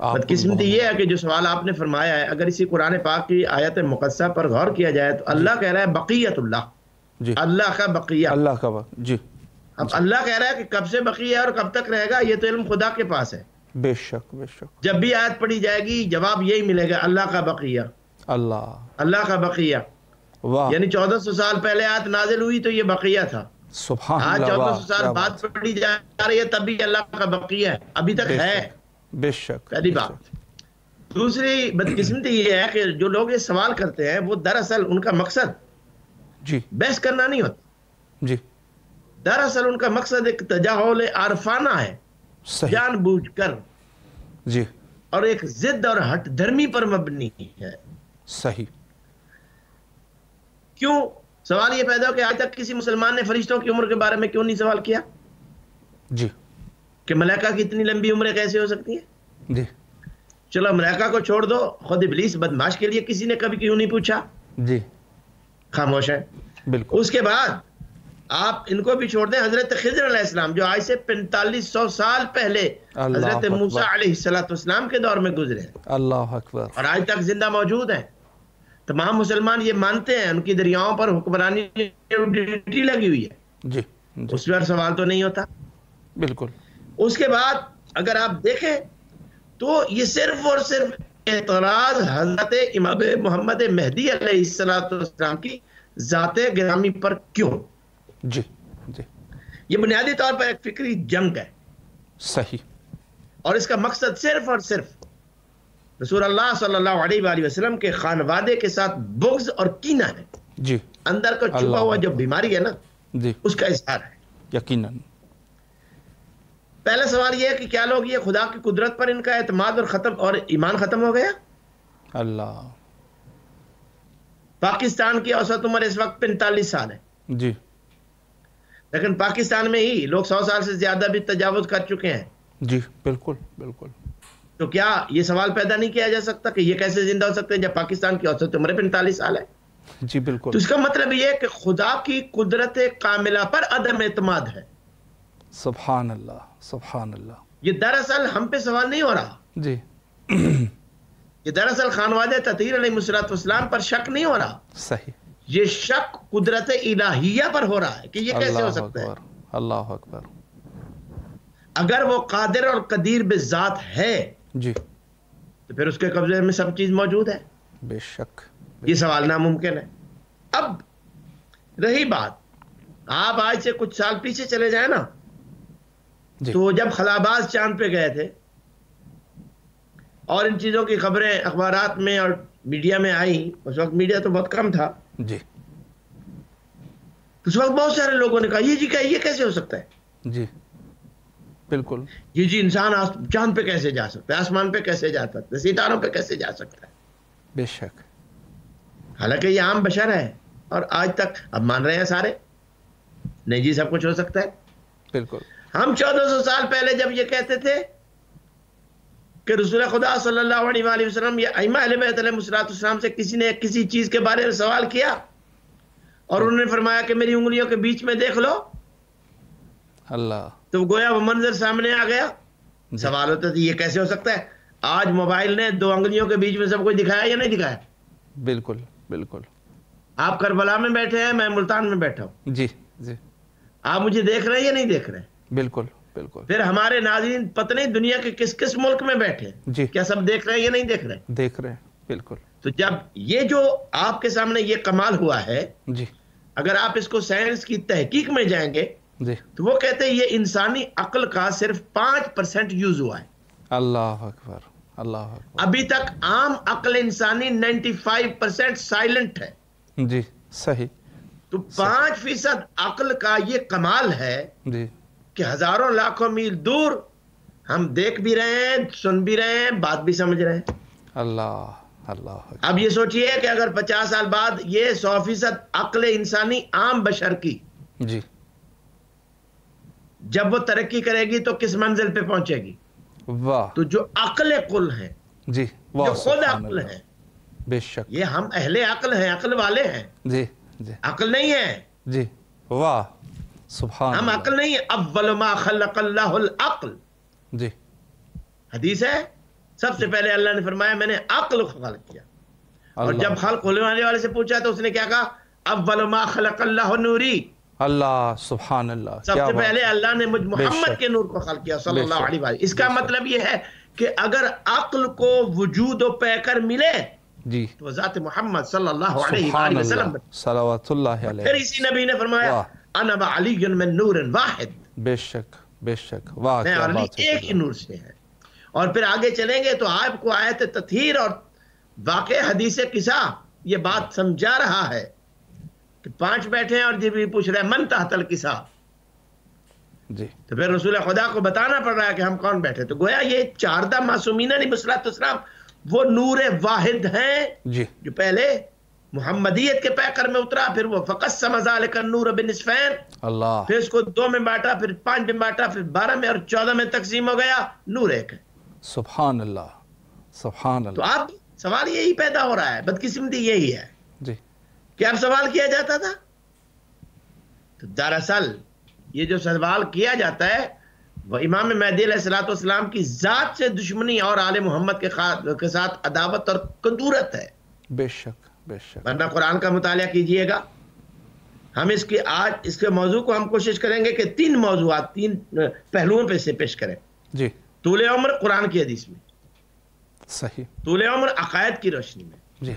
بدقسمتی یہ ہے کہ جو سوال آپ نے فرمایا ہے، اگر اسی قرآن پاک کی آیت مقدسہ پر غور کیا جائے تو اللہ کہہ رہا ہے بقیت اللہ، جی اللہ کا بقیہ. اللہ کا جی اب اللہ کہہ رہا ہے کہ کب سے بقیہ ہے اور کب تک رہے گا، یہ تو علم خدا کے پاس ہے. بے شک بے شک. جب بھی آیت پڑھی جائے گی جواب یہی ملے گا، اللہ کا بقیہ، اللہ کا بقیہ. واہ. یعنی 1400 سال پہلے آیت نازل ہوئی تو یہ بقیہ تھا. سبحان آج اللہ. 1400 سال بعد پڑھی جا رہی ہے تب بھی اللہ کا بقیہ ہے، ابھی تک ہے. بے شک. پہلی بات. دوسری بدقسمتی یہ ہے کہ جو لوگ یہ سوال کرتے ہیں وہ دراصل ان کا مقصد جی بحث کرنا نہیں ہوتا. جی دراصل ان کا مقصد ایک تجاہل عارفانہ ہے، صحیح. جان بوجھ کر، جی اور ایک ضد اور ہٹ دھرمی پر مبنی ہے. صحیح. کیوں؟ سوال یہ پیدا ہو کہ آج تک کسی مسلمان نے فرشتوں کی عمر کے بارے میں کیوں نہیں سوال کیا جی کہ ملائکہ کی اتنی لمبی عمریں کیسے ہو سکتی ہیں؟ جی چلو ملائکہ کو چھوڑ دو، خود ابلیس بدماش کے لیے کسی نے کبھی کیوں نہیں پوچھا؟ جی خاموش ہے. بالکل. اس کے بعد آپ ان کو بھی چھوڑ دیں، حضرت خضر علیہ السلام جو آج سے 4500 سال پہلے حضرت موسیٰ علیہ السلام کے دور میں گزرے ہیں، اللہ اکبر، اور آج تک زندہ موجود ہیں. تمام مسلمان یہ مانتے ہیں ان کی دریاؤں پر حکمرانی ڈیوٹی لگی ہوئی ہے. جی اس پر سوال تو نہیں ہوتا. بالکل. اس کے بعد اگر آپ دیکھیں تو یہ صرف اور صرف اعتراض حضرت امام محمد مہدی علیہ السلام کی ذات گرامی پر کیوں؟ جی جی یہ بنیادی طور پر ایک فکری جنگ ہے. صحیح. اور اس کا مقصد صرف اور صرف رسول اللہ صلی اللہ علیہ وآلہ وسلم کے خانوادے کے ساتھ بغض اور کینہ ہے. جی اندر کا چھپا ہوا جو بیماری ہے نا، جی اس کا اظہار ہے. یقیناً. پہلا سوال یہ ہے کہ کیا لوگ یہ خدا کی قدرت پر ان کا اعتماد اور ایمان ختم ہو گیا؟ اللہ. پاکستان کی اوسط عمر اس وقت 45 سال ہے. جی لیکن پاکستان میں ہی لوگ 100 سال سے زیادہ بھی تجاوز کر چکے ہیں. جی بالکل بالکل. تو کیا یہ سوال پیدا نہیں کیا جا سکتا کہ یہ کیسے زندہ ہو سکتے ہیں جب پاکستان کی اوسط عمر 45 سال ہے؟ جی بالکل. تو اس کا مطلب یہ ہے کہ خدا کی قدرت کاملہ پر عدم اعتماد ہے. سبحان اللہ سبحان اللہ. یہ دراصل ہم پہ سوال نہیں ہو رہا. جی یہ دراصل خانوادہ تطہیر علیہ السلام پر شک نہیں ہو رہا. صحیح. یہ شک قدرت الہیہ پر ہو رہا ہے کہ یہ کیسے ہو سکتا ہے. اللہ اکبر. اگر وہ قادر اور قدیر بذات ہے جی تو پھر اس کے قبضے میں سب چیز موجود ہے. بے شک. یہ سوال ناممکن ہے. اب رہی بات، آپ آج سے کچھ سال پیچھے چلے جائیں نا، تو جب خلاباز چاند پہ گئے تھے اور ان چیزوں کی خبریں اخبارات میں اور میڈیا میں آئیں، اس وقت میڈیا تو بہت کم تھا، جی اس وقت بہت سارے لوگوں نے کہا یہ کیسے ہو سکتا ہے؟ جی بالکل. یہ جی انسان چاند پہ کیسے جا سکتا ہے، آسمان پہ کیسے جا سکتا ہے، ستاروں پہ کیسے جا سکتا ہے؟ بے شک. حالانکہ یہ عام بشر ہے اور آج تک اب مان رہے ہیں سارے، نہیں جی سب کچھ ہو سکتا ہے. بالکل. ہم 1400 سال پہلے جب یہ کہتے تھے کہ رسول خدا صلی اللہ علیہ وآلہ وسلم یا ائمہ اہل بیت علیہ السلام سے کسی نے کسی چیز کے بارے میں سوال کیا اور انہوں نے فرمایا کہ میری انگلیوں کے بیچ میں دیکھ لو، اللہ، تو گویا وہ منظر سامنے آ گیا. سوال ہوتا تھا یہ کیسے ہو سکتا ہے؟ آج موبائل نے 2 انگلیوں کے بیچ میں سب کچھ دکھایا یا نہیں دکھایا؟ بالکل بالکل. آپ کربلا میں بیٹھے ہیں، میں ملتان میں بیٹھا ہوں. جی جی. آپ مجھے دیکھ رہے ہیں یا نہیں دیکھ رہے؟ بالکل بالکل. پھر ہمارے ناظرین پتہ نہیں دنیا کے کس کس ملک میں بیٹھے، جی کیا سب دیکھ رہے ہیں یا نہیں دیکھ رہے؟ دیکھ رہے ہیں. بالکل. تو جب یہ جو آپ کے سامنے یہ کمال ہوا ہے، جی اگر آپ اس کو سائنس کی تحقیق میں جائیں گے جی تو وہ کہتے ہیں یہ انسانی عقل کا صرف 5% یوز ہوا ہے. اللہ اکبر اللہ اکبر. ابھی تک عام عقل انسانی 95% سائلنٹ ہے. جی صحیح. تو 5% عقل کا یہ کمال ہے جی کہ ہزاروں لاکھوں میل دور ہم دیکھ بھی رہے ہیں، سن بھی رہے ہیں، بات بھی سمجھ رہے ہیں. اللہ اللہ. اب یہ سوچئے کہ اگر 50 سال بعد یہ 100% عقل انسانی عام بشر کی جی جب وہ ترقی کرے گی تو کس منزل پہ پہنچے گی؟ واہ. تو جو عقل کل ہیں، جی واہ، جو خود عقل ہیں، بے شک، یہ ہم اہل عقل ہیں، عقل والے ہیں. جی جی. عقل نہیں ہے. جی واہ سبحان. ہم عقل نہیں ہیں. اول ما خلق اللہ العقل. جی حدیث ہے سب سے پہلے اللہ نے فرمایا میں نے عقل کو خلق کیا، اور جب خلق ہونے والے سے پوچھا تو اس نے کیا کہا؟ اول ما خلق اللہ نوری، اللہ سبحان اللہ، سب سے پہلے اللہ نے مجھ محمد کے نور کو خلق کیا صلی اللہ علیہ وآلہ۔ اس کا مطلب یہ ہے کہ اگر عقل کو وجود و پیکر ملے جی تو ذات محمد صلی اللہ علیہ وآلہ وسلم، صلوات اللہ علیہ، پھر اسی نبی نے فرمایا انا وعلی من نور واحد، بے شک بے شک، واہ میں کیا علی بات ہے، ایک ہی نور سے ہے۔ اور پھر آگے چلیں گے تو آپ کو آیت تطہیر اور واقع حدیث قصہ یہ بات سمجھا رہا ہے کہ 5 بیٹھے ہیں اور جبریل پوچھ رہے ہیں من تحت القصہ، جی تو پھر رسول خدا کو بتانا پڑ رہا ہے کہ ہم کون بیٹھے، تو گویا یہ 4 معصومین علیہ السلام وہ نور واحد ہیں جی جو پہلے محمدیت کے پیکر میں اترا، پھر وہ فقسم ذلک النور بنصفین، اللہ، پھر اس کو 2 میں بانٹا، پھر 5 میں بانٹا، پھر 12 میں اور 14 میں تقسیم ہو گیا، نور ایک ہے۔ سبحان اللہ سبحان تو اللہ، اب سوال یہی پیدا ہو رہا ہے، بدقسمتی یہی ہے جی کہ اب سوال کیا جاتا تھا، تو دراصل یہ جو سوال کیا جاتا ہے وہ امام مہدی علیہ السلام کی ذات سے دشمنی اور آل محمد کے ساتھ عداوت اور کدورت ہے، بے شک بے شک، ورنہ قرآن کا مطالعہ کیجئے گا۔ ہم اس کے موضوع کو ہم کوشش کریں گے کہ 3 موضوعات 3 پہلوؤں پہ سے پیش کریں۔ جی طول عمر قرآن کی حدیث میں، صحیح، طول عمر عقائد کی روشنی میں، جی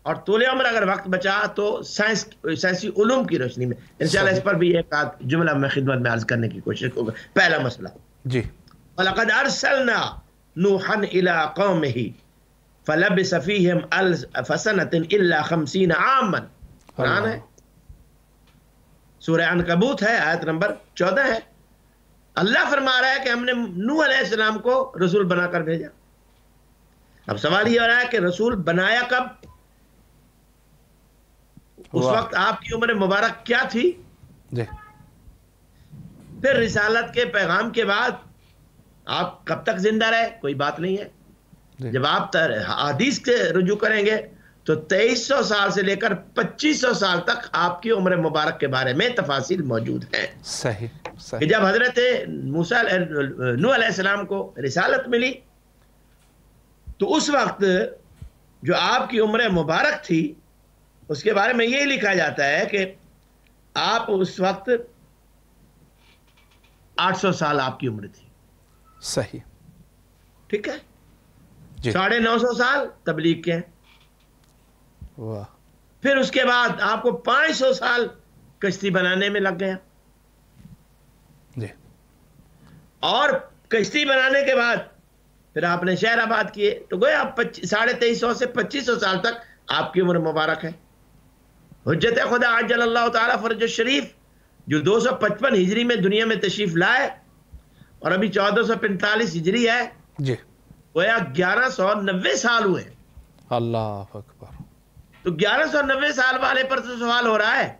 اور طول عمر اگر وقت بچا تو سائنسی علوم کی روشنی میں۔ انشاءاللہ اس پر بھی ایک آدھ جملہ میں خدمت میں عرض کرنے کی کوشش کروں گا۔ پہلا مسئلہ، جی وَلَقَدْ أَرْسَلْنَا نُوحًا إِلَىٰ قَوْمِهِ فَلَبِثَ فِيهِمْ أَلْفَ سَنَةٍ إِلَّا 50 عَامًا، قرآن ہے، سورہ عنکبوت ہے، آیت نمبر 14 ہے۔ اللہ فرما رہا ہے کہ ہم نے نوح علیہ السلام کو رسول بنا کر بھیجا۔ اب سوال یہ ہو رہا ہے کہ رسول بنایا کب؟ اس وقت آپ کی عمر مبارک کیا تھی؟ جی پھر رسالت کے پیغام کے بعد آپ کب تک زندہ رہے؟ کوئی بات نہیں ہے۔ جی جب آپ حدیث سے رجوع کریں گے تو 2300 سال سے لے کر 2500 سال تک آپ کی عمر مبارک کے بارے میں تفاصیل موجود ہیں۔ صحیح کہ صحیح، جب حضرت نوح علیہ السلام کو رسالت ملی تو اس وقت جو آپ کی عمر مبارک تھی اس کے بارے میں یہ لکھا جاتا ہے کہ آپ اس وقت 800 سال آپ کی عمر تھی، صحیح، ٹھیک ہے، جی 950 سال تبلیغ کے ہیں، واہ، پھر اس کے بعد آپ کو 500 سال کشتی بنانے میں لگ گیا، جی اور کشتی بنانے کے بعد پھر آپ نے شہر آباد کیے، تو گویا 2350 سے 2500 سال تک آپ کی عمر مبارک ہے۔ حجت خدا عجل اللہ تعالیٰ فرج الشریف جو 255 ہجری میں دنیا میں تشریف لائے اور ابھی 1445 ہجری ہے، جی گویا 1190 سال ہوئے۔ اللہ اکبر، تو 1190 سال والے پر تو سوال ہو رہا ہے،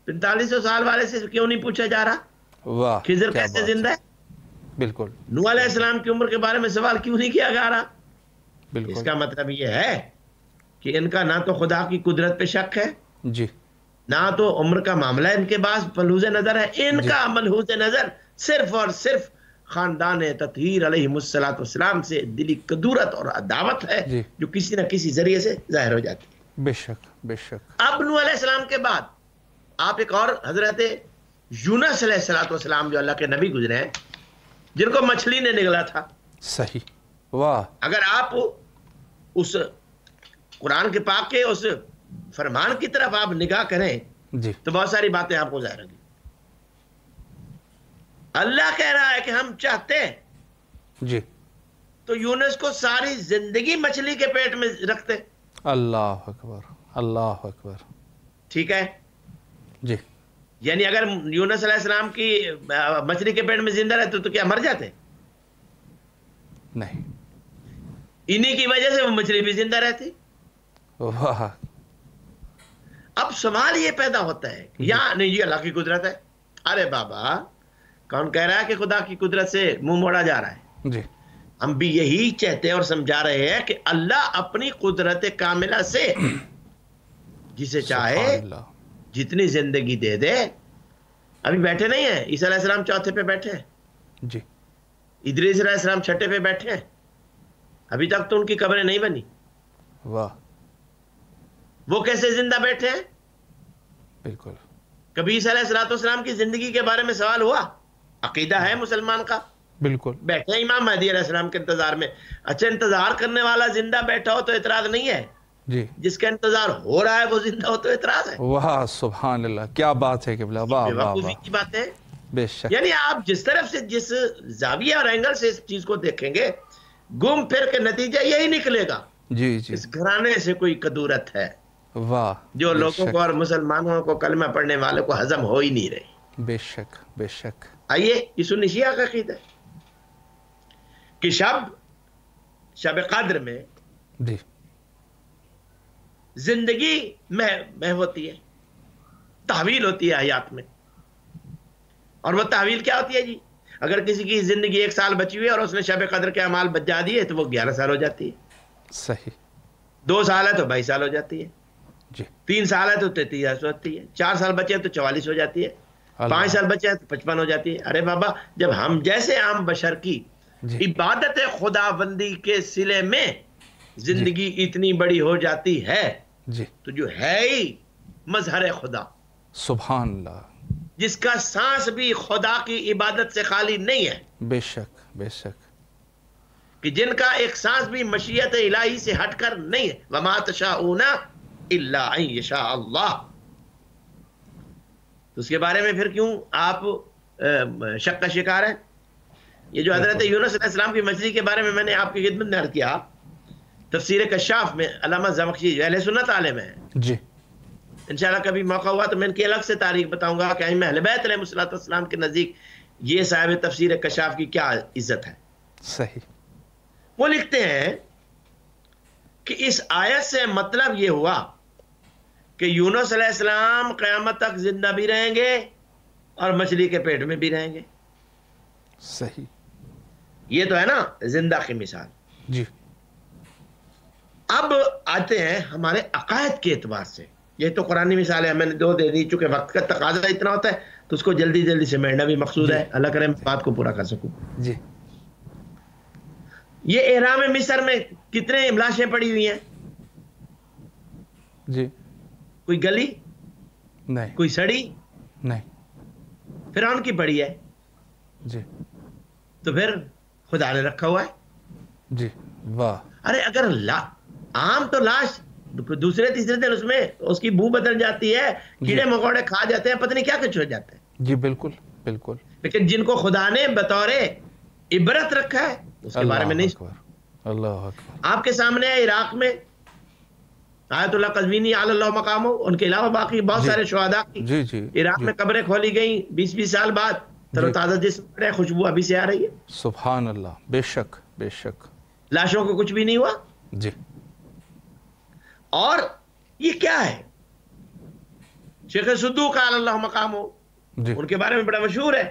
4500 سال والے سے کیوں نہیں پوچھا جا رہا واہ خضر کیا کیسے بات زندہ ہے؟ بالکل نوح علیہ السلام کی عمر کے بارے میں سوال کیوں نہیں کیا جا رہا؟ اس بالکل، کا مطلب یہ ہے کہ ان کا نہ تو خدا کی قدرت پہ شک ہے، جی نہ تو عمر کا معاملہ ان کے پاس ملحوظ نظر ہے، ان کا ملحوظ نظر صرف اور صرف خاندان تطہیر علیہ السلام سے دلی کدورت اور عداوت ہے جی جو کسی نہ کسی ذریعے سے ظاہر ہو جاتی ہے۔ بے شک بے شک، اب نوح علیہ السلام کے بعد آپ ایک اور حضرت یونس علیہ السلام جو اللہ کے نبی گزرے ہیں، جن کو مچھلی نے نگلا تھا۔ صحیح، واہ، اگر آپ اس قرآن کے پاک کے اس فرمان کی طرف آپ نگاہ کریں جی تو بہت ساری باتیں آپ کو ظاہر ہوں گی۔ اللہ کہہ رہا ہے کہ ہم چاہتے ہیں جی، تو یونس کو ساری زندگی مچھلی کے پیٹ میں رکھتے، اللہ اکبر اللہ اکبر، ٹھیک ہے، جی یعنی اگر یونس علیہ السلام کی مچھلی کے پیٹ میں زندہ رہتے تو کیا مر جاتے؟ نہیں، انہی کی وجہ سے وہ مچھلی بھی زندہ رہتی۔ واہ، اب سوال یہ پیدا ہوتا ہے کہ یا نہیں یہ اللہ کی قدرت ہے، ارے بابا کون کہہ رہا ہے کہ خدا کی قدرت سے منہ موڑا جا رہا ہے؟ جی ہم بھی یہی چاہتے اور سمجھا رہے ہیں کہ اللہ اپنی قدرت کاملہ سے جسے چاہے سبحان اللہ، جتنی زندگی دے دے۔ ابھی بیٹھے نہیں ہیں، عیسیٰ علیہ السلام چوتھے پہ بیٹھے ہیں، جی ادریس علیہ السلام چھٹے پہ بیٹھے ہیں، ابھی تک تو ان کی قبریں نہیں بنی. واہ. وہ کیسے زندہ بیٹھے ہیں؟ بالکل. کبھی عیسیٰ علیہ السلام کی زندگی کے بارے میں سوال ہوا؟ عقیدہ ہے مسلمان کا. بالکل. بیٹھے امام مہدی علیہ السلام کے انتظار میں. اچھا انتظار کرنے والا زندہ بیٹھا ہو تو اعتراض نہیں ہے؟ جی. جس کا انتظار ہو رہا ہے وہ زندہ ہو تو اعتراض ہے؟ واہ سبحان اللہ، کیا بات ہے قبلہ. واہ بے واہ وقوفی واہ. کی بات ہے. بے شک. یعنی آپ جس طرف سے، جس زاویہ اور اینگل سے اس چیز کو دیکھیں گے، گم پھر کے نتیجہ یہی نکلے گا. جی جی. اس گھرانے سے کوئی کدورت ہے واہ. جو بے لوگوں شک. کو اور مسلمانوں کو، کلمہ پڑھنے والوں کو ہضم ہو ہی نہیں رہی. بے شک بے شک. آئیے یہ سنی شیعہ کا عقیدہ ہے کہ شب قدر میں جی. زندگی میں ہوتی ہے، تحویل ہوتی ہے حیات میں. اور وہ تحویل کیا ہوتی ہے جی؟ اگر کسی کی زندگی 1 سال بچی ہوئی ہے اور اس نے شب قدر کے اعمال بچا دیے تو وہ 11 سال ہو جاتی ہے. صحیح. 2 سال ہے تو 22 سال ہو جاتی ہے. جی. 3 سال ہے تو 33 ہو جاتی ہے. 4 سال بچے ہیں تو 44 ہو جاتی ہے. 5 سال بچے ہیں تو 55 ہو جاتی ہے. ارے بابا، جب ہم جیسے عام بشر کی جی. عبادت خدا بندی کے سلے میں زندگی اتنی بڑی ہو جاتی ہے جی. تو جو ہے ہی مظہر خدا، سبحان اللہ. جس کا سانس بھی خدا کی عبادت سے خالی نہیں ہے، بے شک بے شک. کہ جن کا ایک سانس بھی مشیت الہی سے ہٹ کر نہیں ہے. وَمَا تَشَاءُونَ إِلَّا أَن يَشَاءَ اللَّهُ. تو اس کے بارے میں پھر کیوں آپ شک کا شکار ہیں؟ یہ جو حضرت یونس علیہ السلام کی مچھلی کے بارے میں نے آپ کی خدمت میں عرض کیا، تفسیر کشاف میں علامہ زمخشری اہل سنت عالم ہیں. جی. انشاءاللہ کبھی موقع ہوا تو میں ان کی الگ سے تاریخ بتاؤں گا کہ ائمہ اہل بیت علیہ السلام کے نزدیک یہ صاحب تفسیر کشاف کی کیا عزت ہے. صحیح. وہ لکھتے ہیں کہ اس آیت سے مطلب یہ ہوا کہ یونس علیہ السلام قیامت تک زندہ بھی رہیں گے اور مچھلی کے پیٹ میں بھی رہیں گے. صحیح. یہ تو ہے نا زندہ کی مثال. جی. اب آتے ہیں ہمارے عقائد کے اعتبار سے. یہ تو قرآنی مثال ہے، میں نے 2 دے دی، چونکہ وقت کا تقاضا اتنا ہوتا ہے تو اس کو جلدی جلدی سمیٹنا بھی مقصود ہے. اللہ کرے میں بات کو پورا کر سکوں. جی. یہ احرام مصر میں کتنے لاشیں پڑی ہوئی ہیں؟ جی. کوئی گلی، نہیں. کوئی سڑی، نہیں. فرعون کی پڑی ہے. جی. تو پھر خدا نے رکھا ہوا ہے. جی. واہ. ارے اگر عام تو لاش دوسرے تیسرے دن اس میں اس کی بو بدل جاتی ہے، کیڑے مکوڑے کھا جاتے ہیں، پتہ نہیں کیا کچھ ہو جاتا ہے. جی بالکل بالکل. لیکن جن کو خدا نے بطور عبرت رکھا ہے اس کے بارے میں نہیں. اللہ اکبر. آپ کے سامنے ہے عراق میں آیت اللہ قزوینی علی اللہ مقامہ، ان کے علاوہ باقی بہت سارے شہداء کی جی جی عراق میں قبریں کھولی گئیں 20 سال بعد، تر و تازہ جسم پڑے، خوشبو ابھی سے آ رہی ہے. سبحان اللہ. بے شک بے شک. لاشوں کو کچھ بھی نہیں ہوا. جی. اور یہ کیا ہے؟ شیخ صدوق علی اللہ مقامہ، جی. ان کے بارے میں بڑا مشہور ہے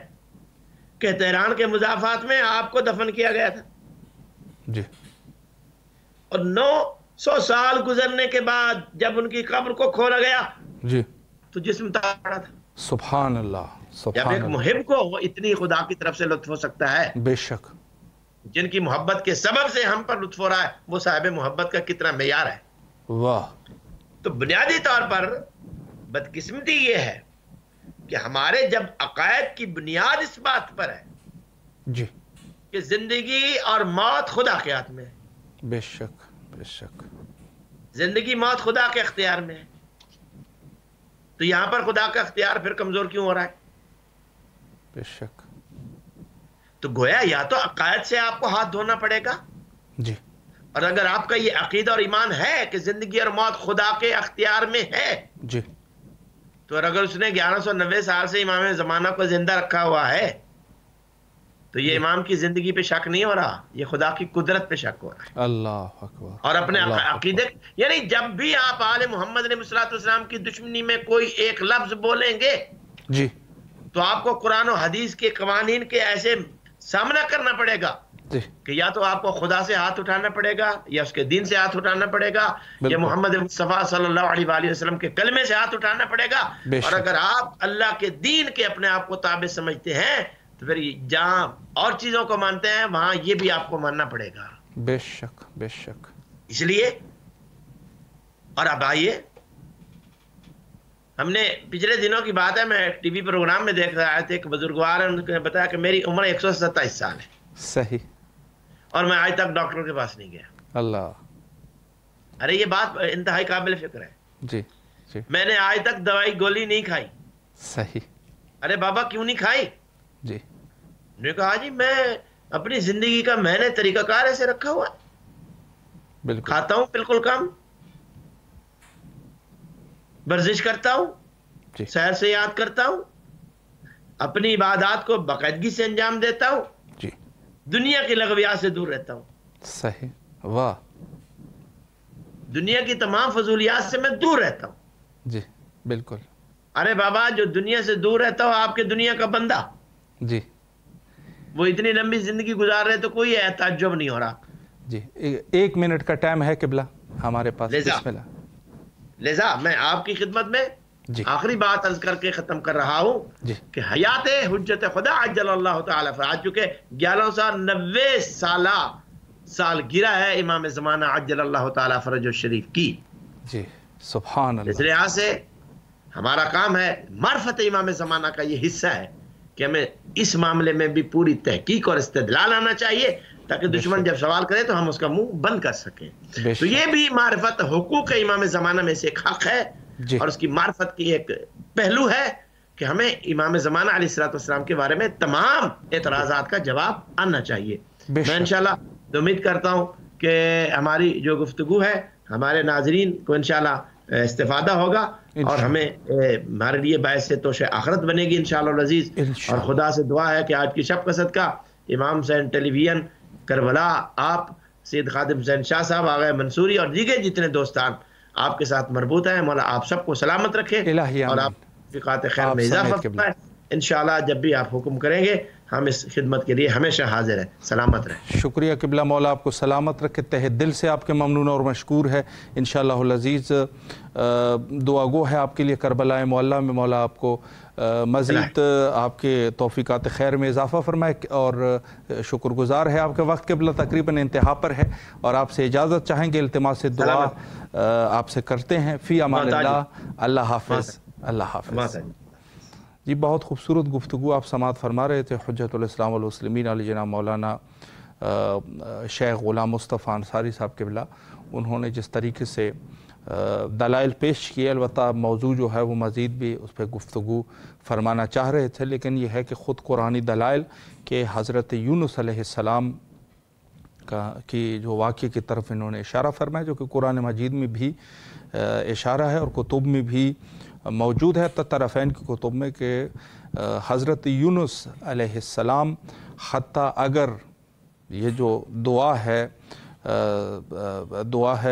کہ تہران کے مضافات میں آپ کو دفن کیا گیا تھا. جی. اور 900 سال گزرنے کے بعد جب ان کی قبر کو کھولا گیا جی. تو جسم پڑا تھا. سبحان اللہ. جب سبحان ایک اللہ. محب کو وہ اتنی خدا کی طرف سے لطف ہو سکتا ہے، بے شک. جن کی محبت کے سبب سے ہم پر لطف ہو رہا ہے، وہ صاحب محبت کا کتنا معیار ہے. واہ. تو بنیادی طور پر بدقسمتی یہ ہے کہ ہمارے جب عقائد کی بنیاد اس بات پر ہے جی. کہ زندگی اور موت خدا کے ہاتھ میں ہے، بے شک بے شک. زندگی موت خدا کے اختیار میں ہے، تو یہاں پر خدا کا اختیار پھر کمزور کیوں ہو رہا ہے؟ بے شک. تو گویا یا تو عقائد سے آپ کو ہاتھ دھونا پڑے گا، جی. اور اگر آپ کا یہ عقیدہ اور ایمان ہے کہ زندگی اور موت خدا کے اختیار میں ہے، جی. تو اگر اس نے 1190 سال سے امام زمانہ کو زندہ رکھا ہوا ہے تو یہ امام کی زندگی پہ شک نہیں ہو رہا، یہ خدا کی قدرت پہ شک ہو رہا ہے. اللہ اکبر. اور اپنے اللہ عقیدے، یعنی جب بھی آپ آل محمد علیہ السلام کی دشمنی میں کوئی ایک لفظ بولیں گے جی. تو آپ کو قرآن و حدیث کے قوانین کے ایسے سامنا کرنا پڑے گا جی. کہ یا تو آپ کو خدا سے ہاتھ اٹھانا پڑے گا، یا اس کے دین سے ہاتھ اٹھانا پڑے گا، یا محمد مصطفیٰ صلی اللہ علیہ وآلہ وسلم کے کلمے سے ہاتھ اٹھانا پڑے گا. اور اگر آپ اللہ کے دین کے اپنے آپ کو تابع سمجھتے ہیں تو پھر جہاں اور چیزوں کو مانتے ہیں وہاں یہ بھی آپ کو ماننا پڑے گا. بے شک بے شک. اس لیے اور اب آئیے، ہم نے پچھلے دنوں کی بات ہے، میں ٹی وی پروگرام میں دیکھ رہا تھا، ایک بزرگوار نے بتایا کہ میری عمر 127 سال ہے. صحیح. اور میں آج تک ڈاکٹر کے پاس نہیں گیا. اللہ. ارے یہ بات انتہائی قابل فکر ہے. جی جی. میں نے آج تک دوائی گولی نہیں کھائی. صحیح. ارے بابا کیوں نہیں کھائی؟ جی. نے کہا جی میں اپنی زندگی کا میں نے طریقہ کار ایسے رکھا ہوا ہے. بالکل. کھاتا ہوں بالکل کم، ورزش کرتا ہوں، جی. سیر سے یاد کرتا ہوں، اپنی عبادات کو باقاعدگی سے انجام دیتا ہوں، جی. دنیا کی لغویات سے دور رہتا ہوں. صحیح. واہ. دنیا کی تمام فضولیات سے میں دور رہتا ہوں. جی بالکل. ارے بابا جو دنیا سے دور رہتا ہو آپ کے دنیا کا بندہ، جی. وہ اتنی لمبی زندگی گزار رہے تو کوئی تعجب نہیں ہو رہا. جی 1 منٹ کا ٹائم ہے قبلہ ہمارے پاس. بسم اللہ. لہذا میں آپ کی خدمت میں جی. آخری بات عرض کر کے ختم کر رہا ہوں جی. کہ حیات حجت خدا عجل اللہ تعالیٰ فرج چکے 1190 سال گرا ہے امام زمانہ عجل اللہ تعالیٰ فرج الشریف کی. جی سبحان اللہ. اس لحاظ سے ہمارا کام ہے، معرفت امام زمانہ کا یہ حصہ ہے کہ ہمیں اس معاملے میں بھی پوری تحقیق اور استدلال آنا چاہیے تاکہ دشمن جب سوال کرے تو ہم اس کا منہ بند کر سکیں. تو یہ بھی معرفت حقوق امام زمانہ میں سے ایک حق ہے. جی. اور اس کی معرفت کی ایک پہلو ہے کہ ہمیں امام زمانہ علیہ الصلوۃ والسلام کے بارے میں تمام اعتراضات کا جواب آنا چاہیے. میں انشاءاللہ امید کرتا ہوں کہ ہماری جو گفتگو ہے ہمارے ناظرین کو انشاءاللہ استفادہ ہوگا اور ہمیں ہمارے لیے باعث توش آخرت بنے گی انشاءاللہ العزیز. اور خدا سے دعا ہے کہ آج کی شب کا صدقہ امام حسین ٹیلی ویژن کربلا، آپ سید خادم حسین شاہ صاحب، آغا منصوری اور دیگر جتنے دوستان آپ کے ساتھ مربوط ہیں، مولا آپ سب کو سلامت رکھے اور آپ فقات خیر میں اضافہ فرمائے. انشاءاللہ جب بھی آپ حکم کریں گے ہم اس خدمت کے لیے ہمیشہ حاضر ہیں. سلامت رہیں. شکریہ قبلہ. مولا آپ کو سلامت رکھے. تہ دل سے آپ کے ممنون اور مشکور ہے. انشاءاللہ العزیز دعا گو ہے آپ کے لیے کربلا معلیٰ میں. مولا آپ کو مزید آپ کے توفیقات خیر میں اضافہ فرمائے اور شکر گزار ہے. آپ کے وقت قبلہ تقریباً انتہا پر ہے اور آپ سے اجازت چاہیں گے. التماس دعا آپ سے کرتے ہیں. فی امان اللہ. اللہ حافظ. اللہ حافظ. جی بہت خوبصورت گفتگو آپ سماعت فرما رہے تھے. حجت الاسلام والمسلمین علی جناب مولانا شیخ غلام مصطفیٰ انصاری صاحب قبلہ، انہوں نے جس طریقے سے دلائل پیش کیے، البتہ موضوع جو ہے وہ مزید بھی اس پہ گفتگو فرمانا چاہ رہے تھے، لیکن یہ ہے کہ خود قرآنی دلائل کہ حضرت یونس علیہ السلام کی جو واقعے کی طرف انہوں نے اشارہ فرمایا، جو کہ قرآن مجید میں بھی اشارہ ہے اور کتب میں بھی موجود ہے، طرفین کی کتب میں، کہ حضرت یونس علیہ السلام حتیٰ اگر یہ جو دعا ہے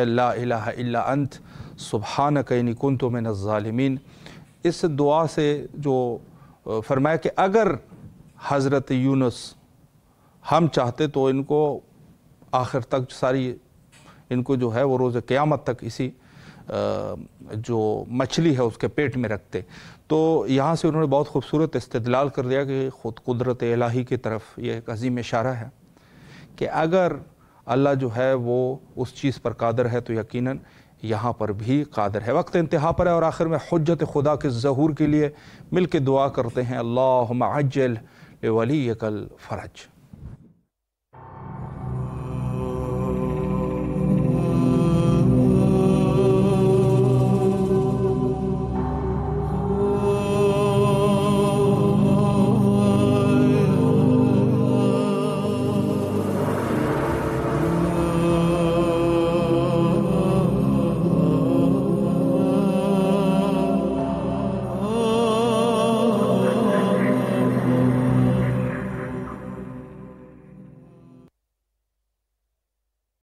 لا الہ الا انت سبحانک انی کنت من الظالمین، اس دعا سے جو فرمایا کہ اگر حضرت یونس ہم چاہتے تو ان کو آخر تک ساری ان کو جو ہے وہ روز قیامت تک اسی جو مچھلی ہے اس کے پیٹ میں رکھتے. تو یہاں سے انہوں نے بہت خوبصورت استدلال کر دیا کہ خود قدرت الہی کی طرف یہ ایک عظیم اشارہ ہے کہ اگر اللہ جو ہے وہ اس چیز پر قادر ہے تو یقیناً یہاں پر بھی قادر ہے. وقت انتہا پر ہے اور آخر میں حجت خدا کے ظہور کے لیے مل کے دعا کرتے ہیں. اللہم عجل لولیک الفرج.